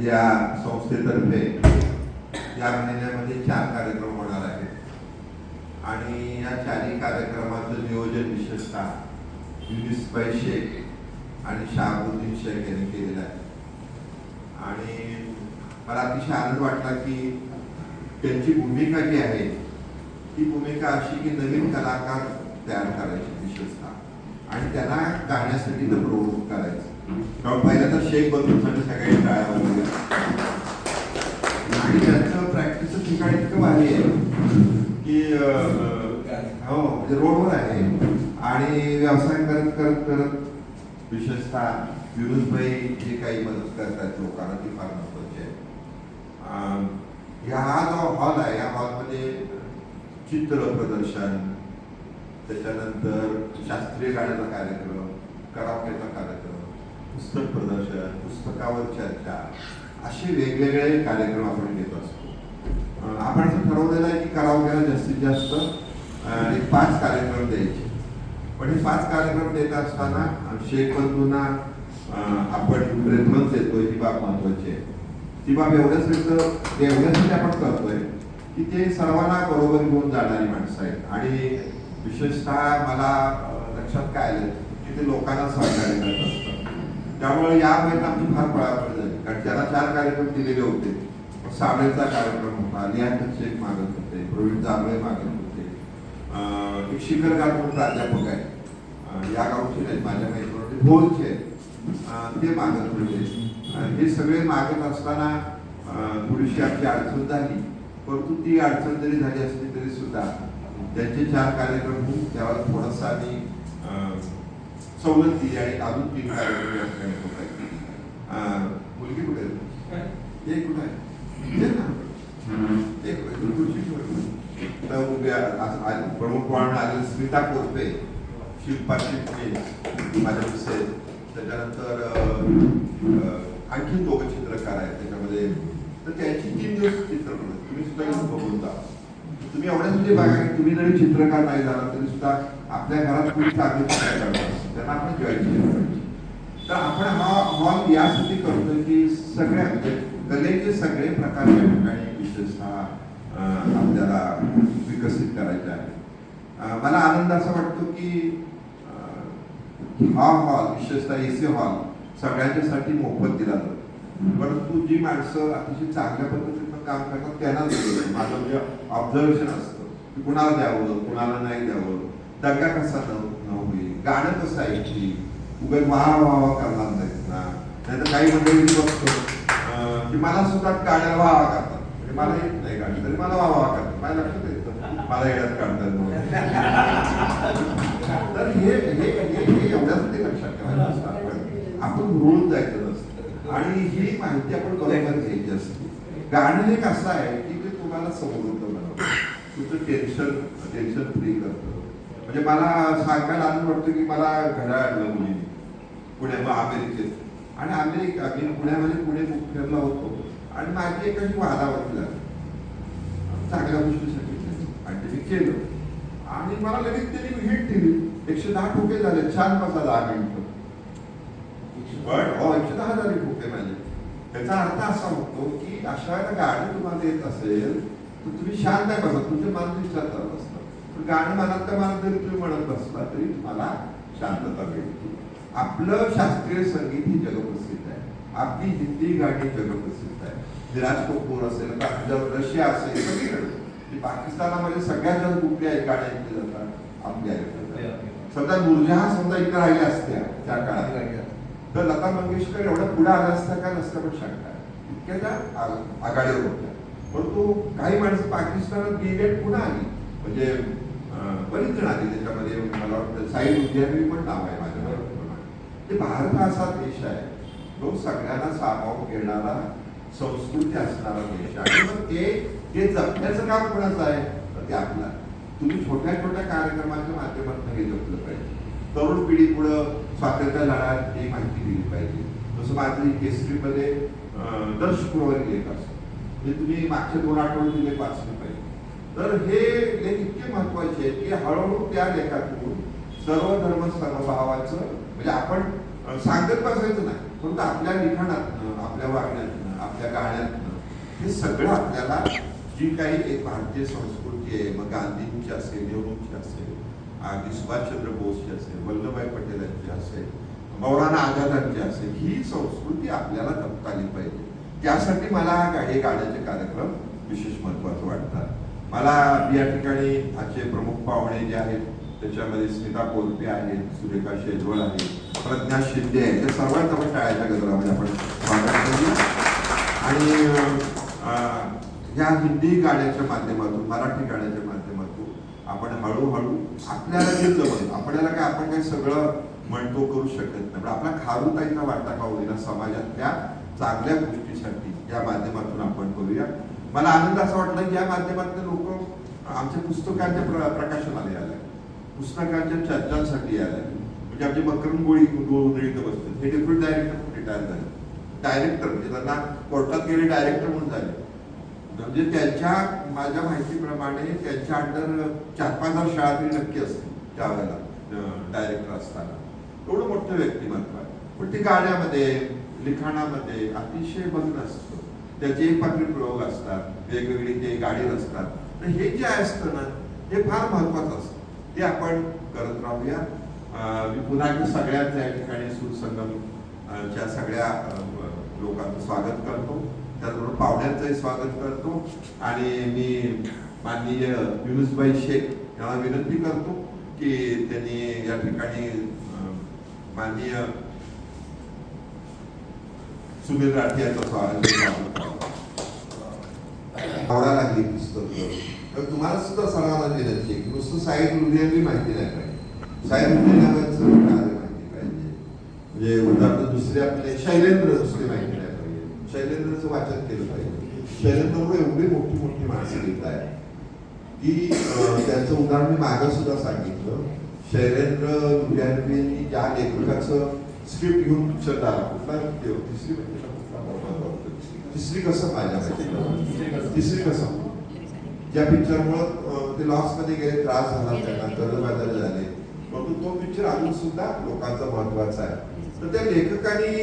या संस्थेतर्फे या महिन्यामध्ये 4 कार्यक्रम होणार आहेत आणि या 4ही कार्यक्रमाचं नियोजन विशेषतः युनिसबाई शेख आणि शहाबुद्दीन शेख यांनी केलेलं आहे. आणि मला अतिशय आनंद वाटला की त्यांची भूमिका जी आहे ती भूमिका अशी की नवीन कलाकार तयार करायचे विशेषतः आणि त्यांना गाण्यासाठी प्रवृत्त करायचं. कारण पहिल्यांदा शेख बंधूंसाठी सगळ्यांनी टाळ्या वाजवल्या आणि त्यांचं प्रॅक्टिसचं ठिकाण इतकं भारी आहे की हो म्हणजे रोडवर आहे आणि व्यवसाय करत करत करत विशेषतः युनुसभाई जे काही मदत करतात लोकांना ती फार महत्वाची आहे. हा जो हॉल आहे या हॉलमध्ये चित्र प्रदर्शन, त्याच्यानंतर शास्त्रीय गाण्याचा कार्यक्रम, कराओकेचा कार्यक्रम, पुस्तक प्रदर्शन, पुस्तकावर चर्चा असे वेगवेगळे कार्यक्रम आपण घेत असतो. आपण असं ठरवलेलं आहे की कराओकेला जास्तीत जास्त 5 कार्यक्रम द्यायचे. पण हे 5 कार्यक्रम देत असताना शेख बंधूंना आपण प्रेफरन्स देतोय ही बाब महत्वाची आहे. ती बाब एवढ्यासाठी आपण करतोय की ते सर्वांना बरोबर घेऊन जाणारी माणसं आहेत आणि विशेषतः मला लक्षात काय आलं की ते लोकांना सहकार्य करत असतात. त्यामुळे या महिन्यात आमची फार पळापळ झाली कारण त्याला 4 कार्यक्रम दिलेले होते. साबळेचा कार्यक्रम होता, लियाकत शेख मागत होते, प्रवीण जांभळे मागत होते, एक शिखर म्हणून प्राध्यापक आहे या गावचे नाही माझ्या माहिती भोलचे ते मागत होते. हे सगळे मागत असताना थोडीशी आमची अडचण झाली. परंतु ती अडचण जरी झाली असली तरी सुद्धा त्यांचे 4 कार्यक्रम होऊन त्यावर थोडासा आम्ही सवलत दिली आणि अजून 3 कार्यक्रम होत आहेत. मुलगी कुठे आहे? एक कुठे आहे? प्रमुख पाहुणे आले स्मिता कोरपे, शिल्पा शिंदे माझ्या मिसेस, त्याच्यानंतर आणखी 2 चित्रकार आहेत त्याच्यामध्ये. तर त्यांची 3 दिवस चित्रकला तुम्ही सुद्धा बघून जा. तुम्ही एवढ्यासाठी बघा की तुम्ही जरी चित्रकार नाही झाला तरी सुद्धा आपल्या घरात कुणी चांगले चित्रकार असतात त्यांना आपण जॉईन केलं पाहिजे. तर आपण हा हॉल यासाठी करतोय की सगळ्या कलेचे सगळे प्रकार या ठिकाणी विशेषतः आपल्याला विकसित करायचे आहे. मला आनंद असा वाटतो की हा हॉल विशेषतः एसी हॉल सगळ्यांच्यासाठी मोफत दिला जातो. परंतु जी माणसं अतिशय चांगल्या पद्धतीनं काम करतात त्यांना माझं म्हणजे ऑब्झर्वेशन असतं की कुणाला द्यावं कुणाला नाही द्यावं, दंगा कसा न होईल, गाणं कसं आहे की उगाच वाह वाह करणार नाहीत ना. नाही तर काही मंडळी बघतो की मला सुद्धा गाण्याला वाह करतात म्हणजे मला येत नाही गाणी तरी मला वाह वाह करतात. माझ्या लक्षात येतं मला येण्यात काढतात. तर हे एवढ्यासाठी लक्षात ठेवायचं आपण भुळून जायचं नसतं आणि ही माहिती आपण बरोबर घ्यायची असते. गाणं एक असं आहे की ते तुम्हाला समृद्ध बनवतं, तुमचं टेन्शन फ्री करतं. म्हणजे मला सांगायला आनंद वाटतं की मला घड्याळ आणलं मुलीने अमेरिकेत आणि मी पुण्यामध्ये पुणे मुख्यला होतो आणि माझी एक अशी वादावरती झाली चांगल्या गोष्टीसाठी आणि ते मी केलं आणि मला लगेच त्यांनी हिट दिली. 110 ठोके झाले. छान बसा 10 मिनिटं. पण 110 झाले ठोके माझे. त्याचा अर्थ असा होतो की अशा वेळेला गाणी तुम्हाला येत असेल तर तुम्ही शांत नाही बसत, तुमचे मन विचार करत असतं. पण गाणं मनात जरी तुम्ही म्हणत बसला तरी तुम्हाला शांतता मिळते. आपलं शास्त्रीय संगीत ही जगप्रसिद्ध आहे. आपली हिंदी गाणी जगप्रसिद्ध आहे. विराज कपूर असेल, रशिया असेल, सगळीकडे पाकिस्तानामध्ये सगळ्यात जास्त कुठल्या गाणी ऐकले जातात आपल्या समजा नूरजहां समजा इकडे राहिल्या असत्या त्या काळात तर लता मंगेशकर एवढ्या पुढे आल्या असत्या का नसत्या पण शंका आहे. इतक्या त्या आघाडीवर होत्या. परंतु काही माणसं पाकिस्तानात गेली पुन्हा आली म्हणजे बरीच जण आली. त्याच्यामध्ये मला वाटतं साई उद्यानवी पण नाव आहे माझ्या. ते भारत हा असा देश आहे तो सगळ्यांना सामावून घेणारा संस्कृती असणारा देश आहे. मग ते जपण्याचं काम कोणाचं आहे तर ते आपलं. तुम्ही छोट्या छोट्या कार्यक्रमाच्या माध्यमातून हे जपलं पाहिजे. तरुण पिढी पुढं स्वातंत्र्य लढ्यात ही माहिती दिली पाहिजे. जसं माझी केसरीमध्ये दर शुक्रवारी लेख असतो म्हणजे तुम्ही मागच्या 2 आठवड्यात लेख वाचले पाहिजे. तर हे लेख इतके महत्वाचे आहेत की हळूहळू त्या लेखातून सर्व धर्म समभावाचं म्हणजे आपण सांगत बसायचं नाही, परंतु आपल्या लिखाणात आपल्या वागण्यात आपल्या गाण्यातनं, हे सगळं आपल्याला जी काही एक भारतीय संस्कृती आहे, मग गांधींची असेल, नेहरूंची असेल, अगदी सुभाषचंद्र बोसची असेल, वल्लभभाई पटेलांची असेल, मौलाना आझादांची असेल, ही संस्कृती आपल्याला जपता आली पाहिजे. त्यासाठी मला हे गाण्याचे कार्यक्रम विशेष महत्त्वाचं वाटतात. मला या ठिकाणी आजचे प्रमुख पाहुणे जे आहेत त्याच्यामध्ये स्मिता कोलपे आहेत, सुरेखा शेजवळ आहे, प्रज्ञा शिंदे आहे, त्या सर्वांचं आपण टाळ्याच्या गजरामध्ये आपण स्वागत करूया. आणि ह्या हिंदी गाण्याच्या माध्यमातून, मराठी गाण्याच्या माध्यमातून आपण हळूहळू आपल्याला जे जमत, आपल्याला काय, आपण काय सगळं म्हणतो करू शकत नाही, पण आपला खारुताईचा वाटा का होईना समाजातल्या चांगल्या गोष्टीसाठी या माध्यमातून आपण करूया. मला आनंद असा वाटला की या माध्यमातून लोक आमच्या पुस्तकांच्या प्रकाशनाला यायला, पुस्तकांच्या चर्चांसाठी यायला, म्हणजे आमचे मकरंद गोळी इथं बसतात, हे डेप्युटी डायरेक्टर रिटायर झाले, डायरेक्टर म्हणजे त्यांना कोर्टात गेले डायरेक्टर म्हणून झाले. म्हणजे त्यांच्या, माझ्या माहितीप्रमाणे त्यांच्या अंडर 4-5 शाळा तरी नक्की असतील त्यावेळेला डायरेक्टर असताना. एवढं मोठं व्यक्तिमत्व आहे, पण ते गाण्यामध्ये, लिखाणामध्ये अतिशय भग्न असतं. त्याचे एक पात्री प्रयोग असतात, वेगवेगळी ते गाडी असतात. तर हे जे असतं ना, हे फार महत्वाचं असतं, ते आपण करत राहूया. मी पुन्हा एकदा सगळ्यांचं या ठिकाणी सुरसंगमच्या सगळ्या लोकांचं स्वागत करतो, त्याचबरोबर पाहुण्यांचंही स्वागत करतो. आणि मी माननीय युनुसभाई शेख यांना विनंती करतो की त्यांनी या ठिकाणी माननीय सुनील राठी यांचं स्वागत आवडा लागली पुस्तक. तुम्हाला सुद्धा सर्वांना विनंती आहे की नुसतं साहेब लुधियानवी माहिती नाही पाहिजे, साहेब लुधियानाचं माहिती पाहिजे. म्हणजे उदाहरण दुसरे आपले शैलेंद्र दुसरे माहिती नाही पाहिजे, शैलेंद्रचं वाचन केलं पाहिजे. शैलेंद्रवर एवढी मोठी मोठी माणसं लिहित आहे की त्यांचं उदाहरण मी मागं सुद्धा सांगितलं. शैलेंद्र लुधियानवींनी ज्या लेखकाचं स्क्रिप्ट घेऊन पिक्चर झाला, कुठला तिसरी कसं, माझ्या माहिती तिसरी कसं, ज्या पिक्चरमुळं ते लॉसमध्ये गेले, त्रास झाला त्यांना, कर्जबाजारी झाले, म्हणून तो पिक्चर अजून सुद्धा लोकांचा महत्वाचा आहे. तर त्या लेखकाने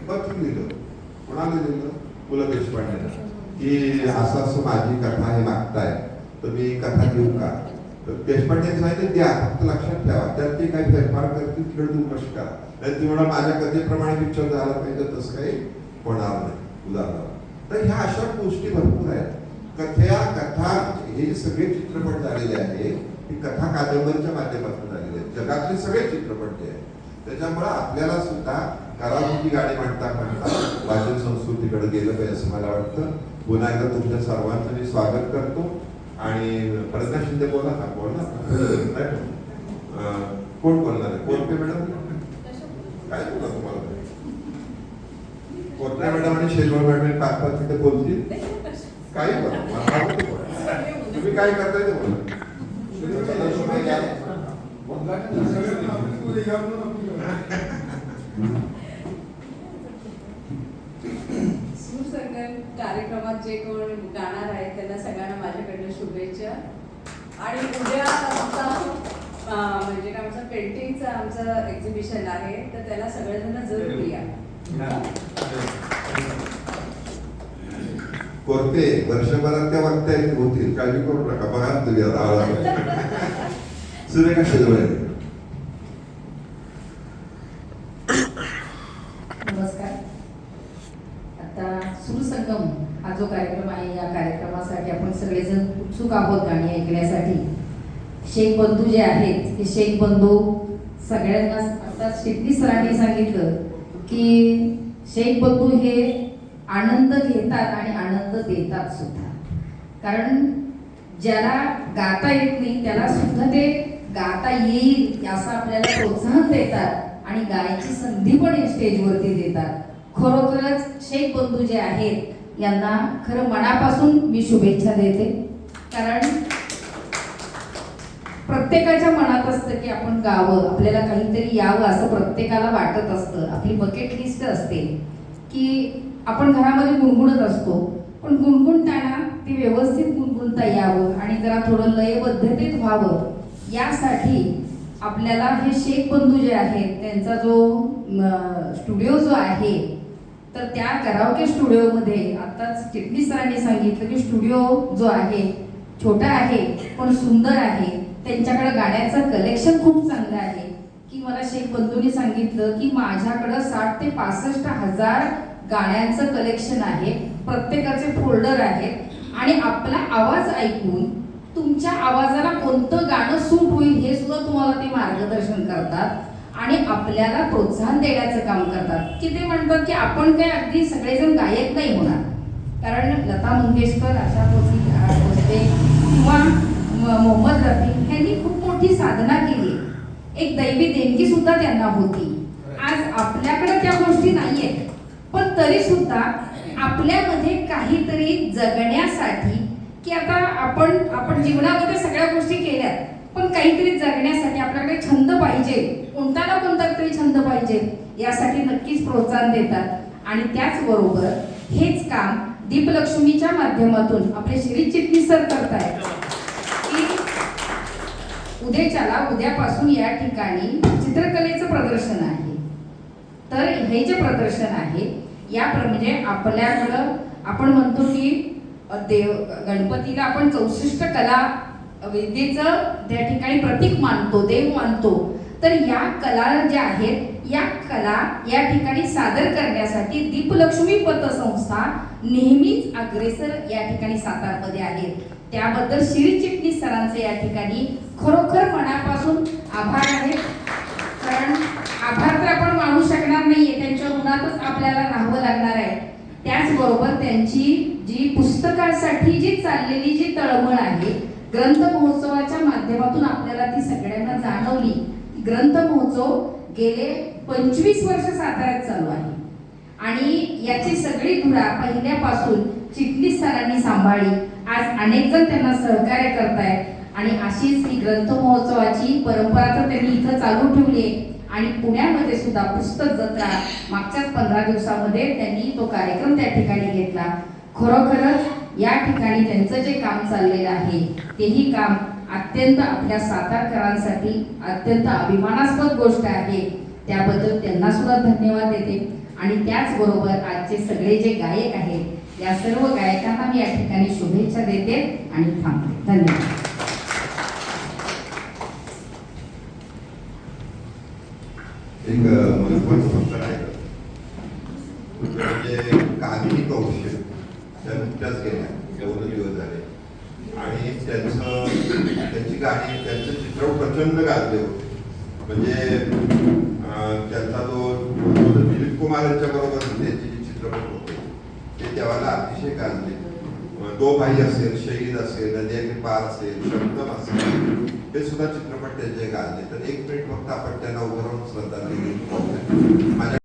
पत्र लिहिलं, कोणाला लिहिलं, पु ल देशपांडेला, की असं असं माझी कथा हे मागताय तर मी कथा घेऊ का. तर देशपांडे सांगितलं द्या, फक्त लक्षात ठेवा त्यात ते काही फेरफार करतील तिकडे तुम्ही कष्ट करा, नाही तुम्हाला माझ्या कथेप्रमाणे पिक्चर झाला पाहिजे तसं काही होणार नाही. उदाहरण तर ह्या अशा गोष्टी भरपूर आहेत. कथा हे सगळे चित्रपट झालेले आहेत, ही कथा कादंबरीच्या माध्यमातून झालेले आहेत, जगातले सगळे चित्रपट जे आहेत. त्याच्यामुळे आपल्याला सुद्धा करावची गाणी म्हणता वाचन संस्कृतीकडे गेलं पाहिजे असं मला वाटतं. पुन्हा एकदा तुमच्या सर्वांचं मी स्वागत करतो. आणि प्रज्ञा शिंदे बोला ना, बोलणार कोण बोलणार आहे? कोणते मॅडम काय बोला तुम्हाला? कोणत्या मॅडम आणि शेजवळ मॅडम 5-5 मिनिटं बोलतील, काही बोला, तुम्ही काय करताय ते बोला. सुरसंगम कार्यक्रमात जे कोण गाणार आहेत त्यांना सगळ्यांना माझ्याकडनं शुभेच्छा. आणि उद्या आमचा म्हणजे काय आमचं पेंटिंगचं आमचं एक्झिबिशन आहे, तर त्याला सगळेजण जरूर या. कोणते वर्षभरात त्या वक्त्या होतील, काळजी करू नका, बघा तुम्ही सुरेखा शेजवळ. नमस्कार. आता सुरसंगम हा जो कार्यक्रम आहे, या कार्यक्रमासाठी आपण सगळेजण उत्सुक आहोत गाणी ऐकण्यासाठी. शेख बंधू जे आहेत, हे शेख बंधू सगळ्यांना, आता शेट्टी सरांनी सांगितलं की शेख बंधू हे आनंद घेतात आणि आनंद देतात सुद्धा. कारण ज्याला गाता येत नाही त्याला सुद्धा ते गाता येईल असं आपल्याला प्रोत्साहन देतात आणि गायची संधी पण स्टेजवरती देतात. खरोखरच शेख बंधू जे आहेत यांना खरं मनापासून मी शुभेच्छा देते. कारण प्रत्येकाच्या मनात असतं की आपण गावं, आपल्याला काहीतरी यावं असं प्रत्येकाला वाटत असतं. आपली बकेट लिस्ट असते की आपण घरामध्ये गुणगुणत असतो, पण गुणगुणताना ते व्यवस्थित गुणगुणता यावं आणि जरा थोडं लयबद्धतेत व्हावं, यासाठी आपल्याला हे शेख बंधू जे आहेत त्यांचा जो स्टुडिओ जो आहे, तर त्या कराओके स्टुडिओमध्ये आत्ताच चिटणीस सरांनी सांगितलं की स्टुडिओ जो आहे छोटा आहे पण सुंदर आहे, त्यांच्याकडे गाण्याचं कलेक्शन खूप चांगलं आहे. की मला शेख बंधूंनी सांगितलं की माझ्याकडं 60 ते 65,000 गाण्यांचं कलेक्शन आहे, प्रत्येकाचे फोल्डर आहेत आणि आपला आवाज ऐकून तुमच्या आवाजाला कोणतं गाणं सूट होईल हे सुद्धा तुम्हाला ते मार्गदर्शन करतात आणि आपल्याला प्रोत्साहन देण्याचं काम करतात. की ते म्हणतात की आपण काय अगदी सगळेजण गायक नाही होणार, कारण लता मंगेशकर, आशा भोसले किंवा मोहम्मद रफी यांनी खूप मोठी साधना केली, एक दैवी देणगी सुद्धा त्यांना होती. आज आपल्याकडे त्या गोष्टी नाहीयेत, पण तरी सुद्धा आपल्यामध्ये काहीतरी जगण्यासाठी की आता आपण जीवनामध्ये सगळ्या गोष्टी केल्यात, पण काहीतरी जगण्यासाठी आपल्याकडे छंद पाहिजे, कोणता ना कोणता तरी छंद पाहिजे, यासाठी नक्कीच प्रोत्साहन देतात. आणि त्याचबरोबर हेच काम दीपलक्ष्मीच्या माध्यमातून आपले शिरीष चिटणीस सर करतायत की उद्यापासून या ठिकाणी चित्रकलेचं प्रदर्शन आहे. तर हे जे प्रदर्शन आहे म्हणजे आपल्याकडं आपण म्हणतो की गणपतीला आपण 64 कला विद्येचं त्या ठिकाणी प्रतीक मानतो, देव मानतो. तर या कला ज्या आहेत या कला या ठिकाणी सादर करण्यासाठी दीपलक्ष्मी पतसंस्था नेहमीच अग्रेसर या ठिकाणी सातारमध्ये आहे. त्याबद्दल शिरीष चिटणीस सरांचे या ठिकाणी खरोखर मनापासून आभार आहेत. कारण आभार तर आपण मानू शकणार नाहीये, त्यांच्या ऋणातच आपल्याला राहावं लागणार आहे. त्याचबरोबर त्यांची जी पुस्तकासाठी जी चाललेली जी तळमळ आहे, ग्रंथ महोत्सवाच्या माध्यमातून आपल्याला ती सगळ्यांना जाणवली. ग्रंथ महोत्सव गेले 25 वर्ष साताऱ्यात चालू आहे आणि याची सगळी धुरा पहिल्यापासून चिटणीस सरांनी सांभाळली. आज अनेक जण त्यांना सहकार्य करतायत आणि अशीच ही ग्रंथ महोत्सवाची परंपरा तर त्यांनी इथं चालू ठेवली आहे. आणि पुण्यामध्ये सुद्धा पुस्तक जत्रा मागच्याच 15 दिवसामध्ये त्यांनी तो कार्यक्रम त्या ठिकाणी घेतला. खरोखरच या ठिकाणी त्यांचं जे काम चाललेलं आहे तेही काम अत्यंत आपल्या सातारकरांसाठी अत्यंत अभिमानास्पद गोष्ट आहे. त्याबद्दल त्यांना सुद्धा धन्यवाद देते. आणि त्याचबरोबर आजचे सगळे जे गायक आहेत या सर्व गायकांना मी या ठिकाणी शुभेच्छा देते आणि थांबते. धन्यवाद. एक महत्वाचं फक्त आहे म्हणजे कामिनी कौशल त्या नुकत्याच गेल्या 14 दिवस झाले आणि त्यांची गाणी त्यांचं चित्र प्रचंड गाजले होते. म्हणजे त्यांचा तो दिलीप कुमार यांच्या बरोबर त्यांचे जे चित्रपट होते ते तेव्हाला अतिशय गाजले. दो भाई असेल, शहीद असेल, नदिया के पार असेल, शब्दम असेल, हे सुद्धा चित्रपट त्यांचे गाजले. तर 1 मिनिट फक्त आपण त्यांना उभं राहून श्रद्धांजली